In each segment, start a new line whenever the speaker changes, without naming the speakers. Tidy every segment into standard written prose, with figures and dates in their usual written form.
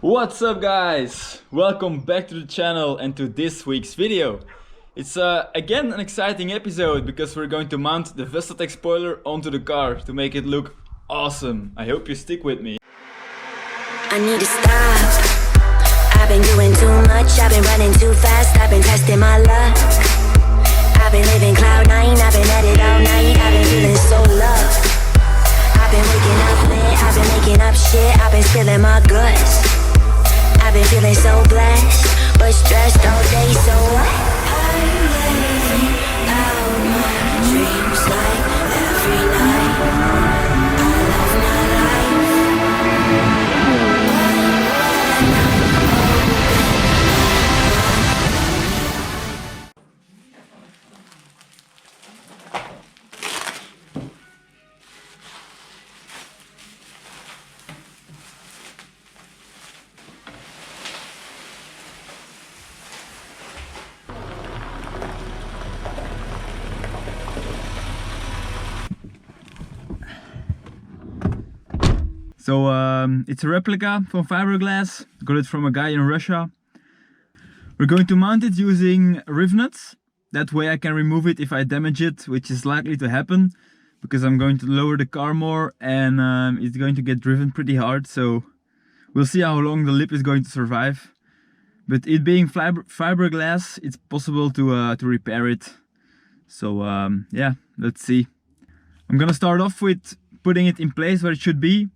What's up guys? Welcome back to the channel and to this week's video. It's again an exciting episode because we're going to mount the Vestatec spoiler onto the car to make it look awesome. I hope you stick with me.
I need to stop. I've been doing too much, I've been running too fast, I've been testing my luck. I've been living cloud nine, I've been at it all night, I've been feeling so loved. I've been waking up lit, I've been making up shit, I've been spilling my guts. I've been feeling so blessed, but stressed all day, so what? I'm living out my dreams like every night. I love my life.
So it's a replica from fiberglass. Got it from a guy in Russia. We're going to mount it using rivnets. That way I can remove it if I damage it, which is likely to happen because I'm going to lower the car more and it's going to get driven pretty hard. So we'll see how long the lip is going to survive. But it being fiberglass, it's possible to repair it. So yeah, let's see. I'm gonna start off with putting it in place where it should be.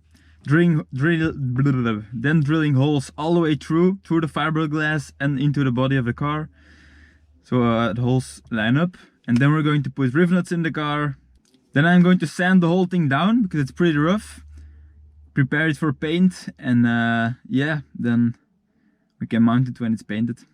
Then drilling holes all the way through the fiberglass and into the body of the car, so the holes line up. And then we're going to put rivnets in the car. Then I'm going to sand the whole thing down because it's pretty rough. Prepare it for paint, and yeah, then we can mount it when it's painted.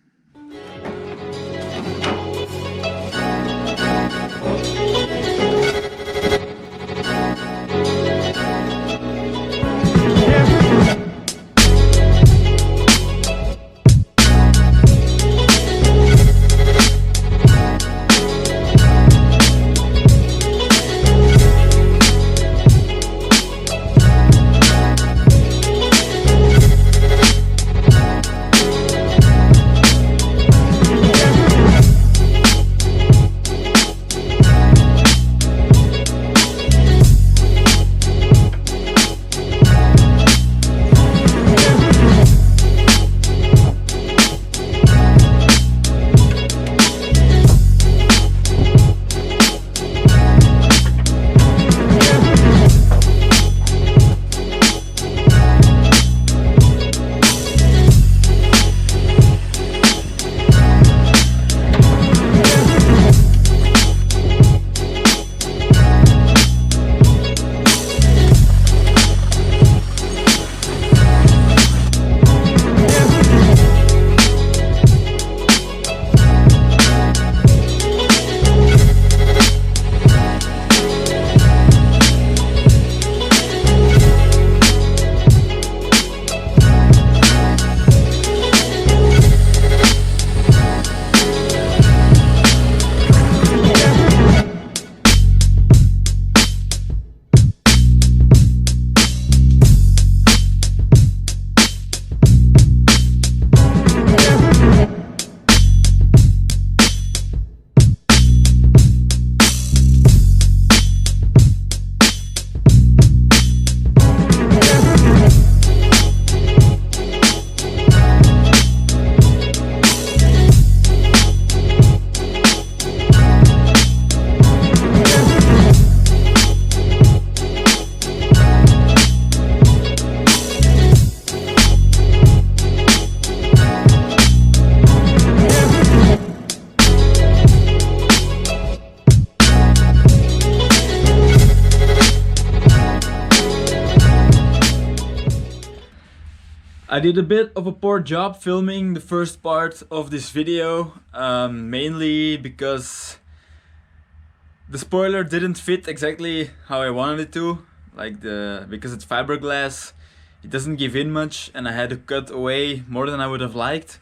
I did a bit of a poor job filming the first part of this video, mainly because the spoiler didn't fit exactly how I wanted it to. Because it's fiberglass, it doesn't give in much, and I had to cut away more than I would have liked.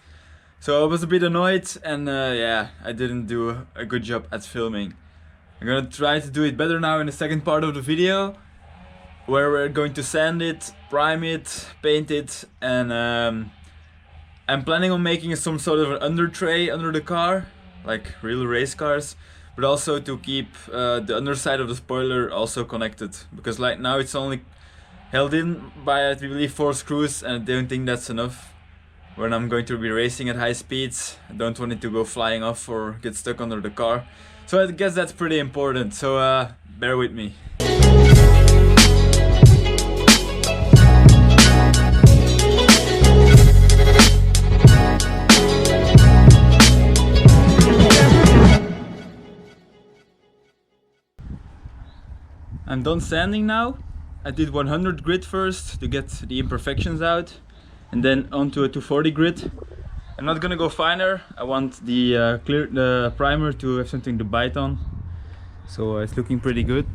So I was a bit annoyed, and yeah, I didn't do a good job at filming. I'm gonna try to do it better now in the second part of the video. where we're going to sand it, prime it, paint it, and I'm planning on making some sort of an under tray under the car, like real race cars, but also to keep the underside of the spoiler also connected, because like now it's only held in by I believe 4 screws, and I don't think that's enough. When I'm going to be racing at high speeds, I don't want it to go flying off or get stuck under the car. So I guess that's pretty important, so bear with me. I'm done sanding now. I did 100 grit first to get the imperfections out, and then onto a 240 grit. I'm not gonna go finer. I want the primer to have something to bite on, so it's looking pretty good.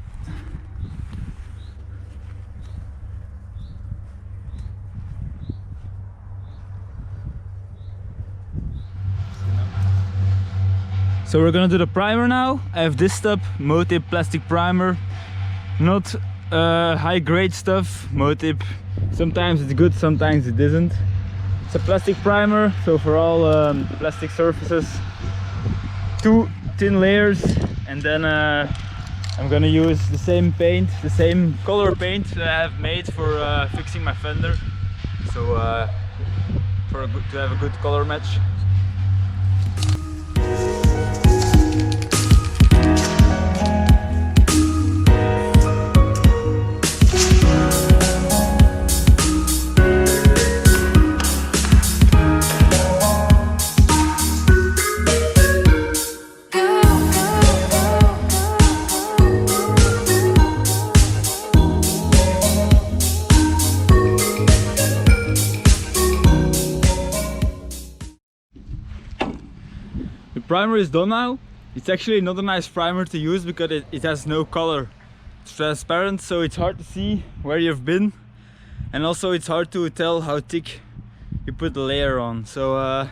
So we're gonna do the primer now. I have this stuff, Motip plastic primer. Not high grade stuff, Motip. Sometimes it's good, sometimes it isn't. It's a plastic primer, so for all plastic surfaces. 2 thin layers, and then I'm gonna use the same paint, the same color paint that I have made for fixing my fender. So to have a good color match. The primer is done now. It's actually not a nice primer to use because it has no color. It's transparent, so it's hard to see where you've been, and also it's hard to tell how thick you put the layer on. So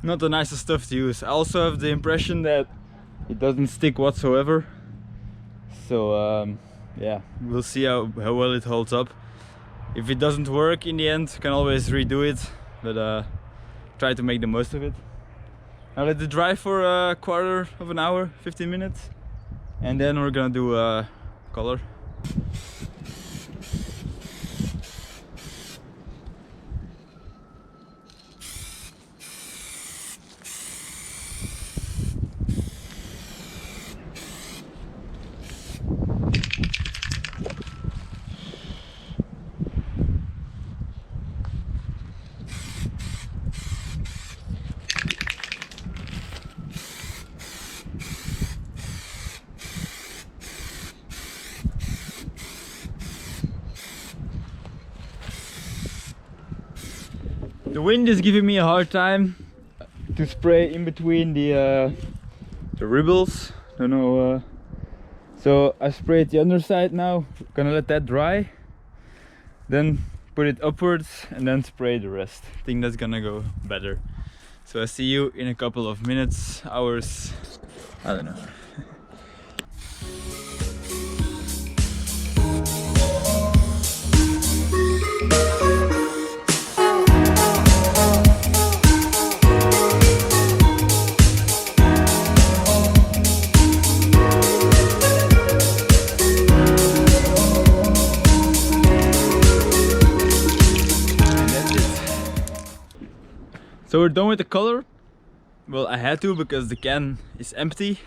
not the nicest stuff to use. I also have the impression that it doesn't stick whatsoever. So yeah, we'll see how well it holds up. If it doesn't work in the end, you can always redo it, but try to make the most of it. Now let it dry for a quarter of an hour, 15 minutes, and then we're gonna do color. The wind is giving me a hard time to spray in between the ribbons. Don't know. So I sprayed the underside now. Gonna let that dry. Then put it upwards and then spray the rest. I think that's gonna go better. So I see you in a couple of minutes, hours. I don't know. So we're done with the color. Well, I had to because the can is empty.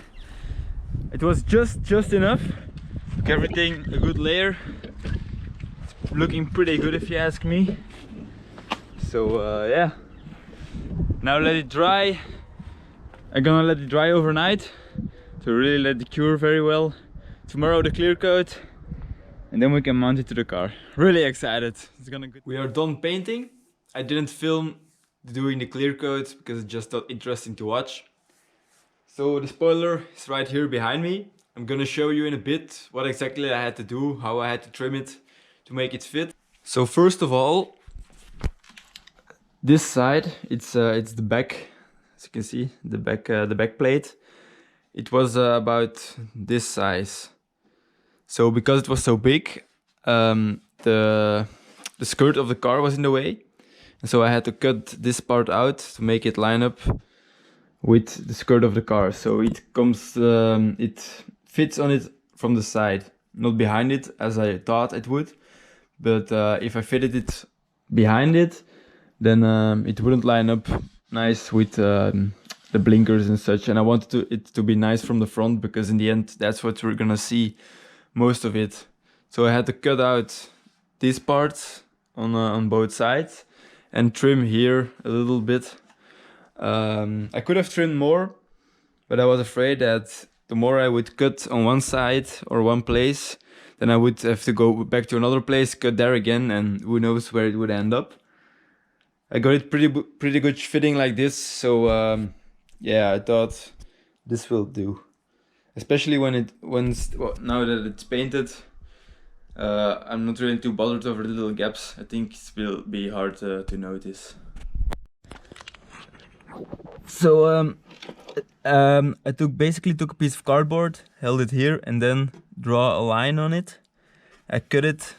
It was just enough. Took everything a good layer. It's looking pretty good if you ask me. So yeah. Now let it dry. I'm gonna let it dry overnight to really let it cure very well. Tomorrow the clear coat, and then we can mount it to the car. Really excited. It's gonna good. We are done painting. I didn't film doing the clear coat because it's just not interesting to watch. So the spoiler is right here behind me. I'm gonna show you in a bit what exactly I had to do, how I had to trim it to make it fit. So first of all, this side, it's the back, as you can see, the back plate. It was about this size. So because it was so big, the skirt of the car was in the way, and so I had to cut this part out to make it line up with the skirt of the car. So it comes, it fits on it from the side, not behind it as I thought it would. But if I fitted it behind it, then it wouldn't line up nice with the blinkers and such. And I wanted it to be nice from the front, because in the end that's what we're gonna see most of it. So I had to cut out these parts on both sides and trim here a little bit. I could have trimmed more, but I was afraid that the more I would cut on one side or one place, then I would have to go back to another place, cut there again, and who knows where it would end up. I got it pretty good fitting like this, so yeah, I thought this will do. Especially now that it's painted, I'm not really too bothered over the little gaps. I think it will be hard to notice. So I basically took a piece of cardboard, held it here, and then draw a line on it. I cut it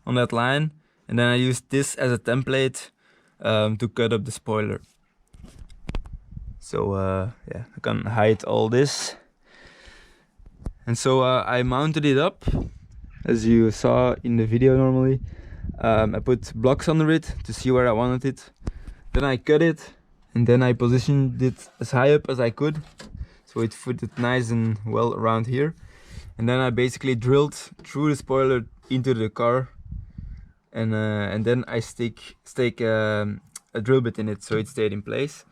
on that line, and then I used this as a template to cut up the spoiler. So yeah, I can hide all this. And so I mounted it up, as you saw in the video normally. I put blocks under it to see where I wanted it. Then I cut it, and then I positioned it as high up as I could, so it fitted nice and well around here. And then I basically drilled through the spoiler into the car, and then I stick a drill bit in it so it stayed in place.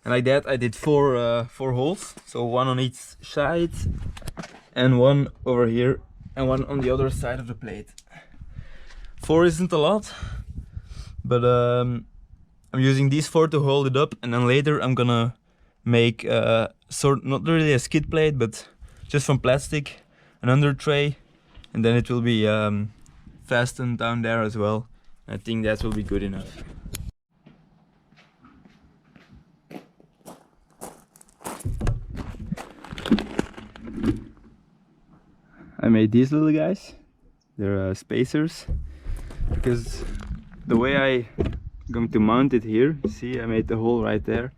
And like that I did four holes, so one on each side, and one over here, and one on the other side of the plate. 4 isn't a lot, but I'm using these 4 to hold it up, and then later I'm gonna make not really a skid plate, but just from plastic, an under tray, and then it will be fastened down there as well. I think that will be good enough. I made these little guys. They're spacers, because the way I'm going to mount it here, see, I made the hole right there.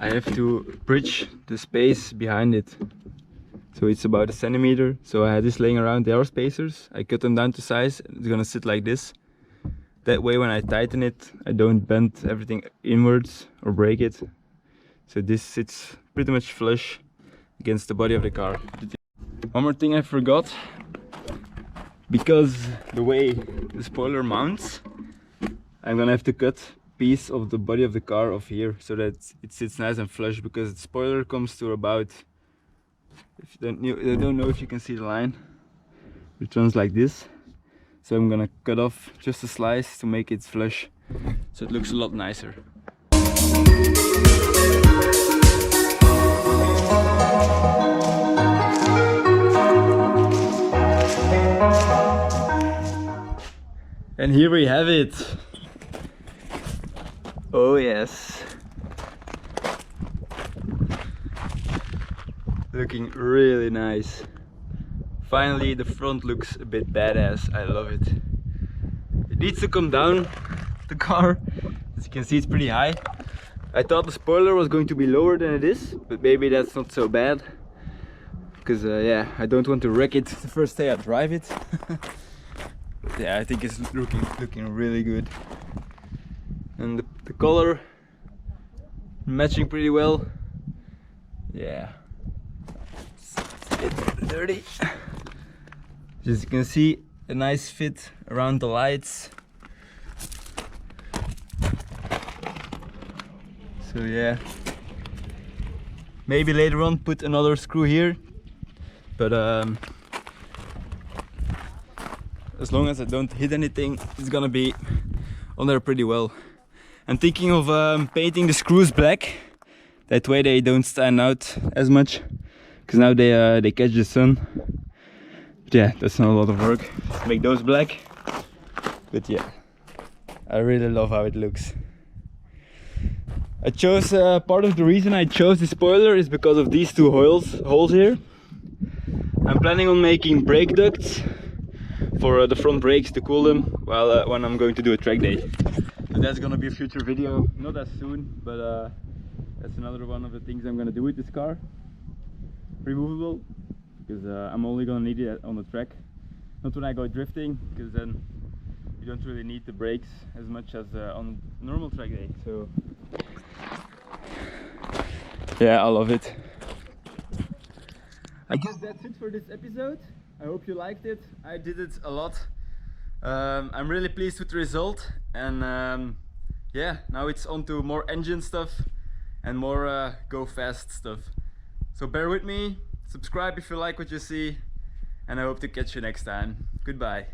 I have to bridge the space behind it, so it's about 1 centimeter. So I had this laying around. They are spacers. I cut them down to size. It's gonna sit like this. That way when I tighten it, I don't bend everything inwards or break it. So this sits pretty much flush against the body of the car. One more thing I forgot, because the way the spoiler mounts, I'm gonna have to cut a piece of the body of the car off here so that it sits nice and flush, because the spoiler comes to about, if you don't know if you can see the line, it runs like this. So I'm gonna cut off just a slice to make it flush, so it looks a lot nicer. And here we have it. Oh yes. Looking really nice. Finally the front looks a bit badass. I love it. It needs to come down, the car. As you can see, it's pretty high. I thought the spoiler was going to be lower than it is, but maybe that's not so bad. Because yeah, I don't want to wreck it the first day I drive it. Yeah, I think it's looking really good, and the color matching pretty well. Yeah, it's a bit dirty. As you can see, a nice fit around the lights. So yeah, maybe later on put another screw here, but as long as I don't hit anything, it's gonna be on there pretty well. I'm thinking of painting the screws black. That way they don't stand out as much, because now they catch the sun. But yeah, that's not a lot of work. Just make those black. But yeah, I really love how it looks. I chose part of the reason I chose the spoiler is because of these two holes here. I'm planning on making brake ducts for the front brakes to cool them while when I'm going to do a track day. So that's gonna be a future video, not as soon, but that's another one of the things I'm gonna do with this car. Removable, because I'm only gonna need it on the track, not when I go drifting, because then you don't really need the brakes as much as on normal track day. So yeah, I love it. I guess that's it for this episode. I hope you liked it. I did it a lot. I'm really pleased with the result, and yeah, now it's on to more engine stuff and more go fast stuff. So bear with me, subscribe if you like what you see, and I hope to catch you next time. Goodbye.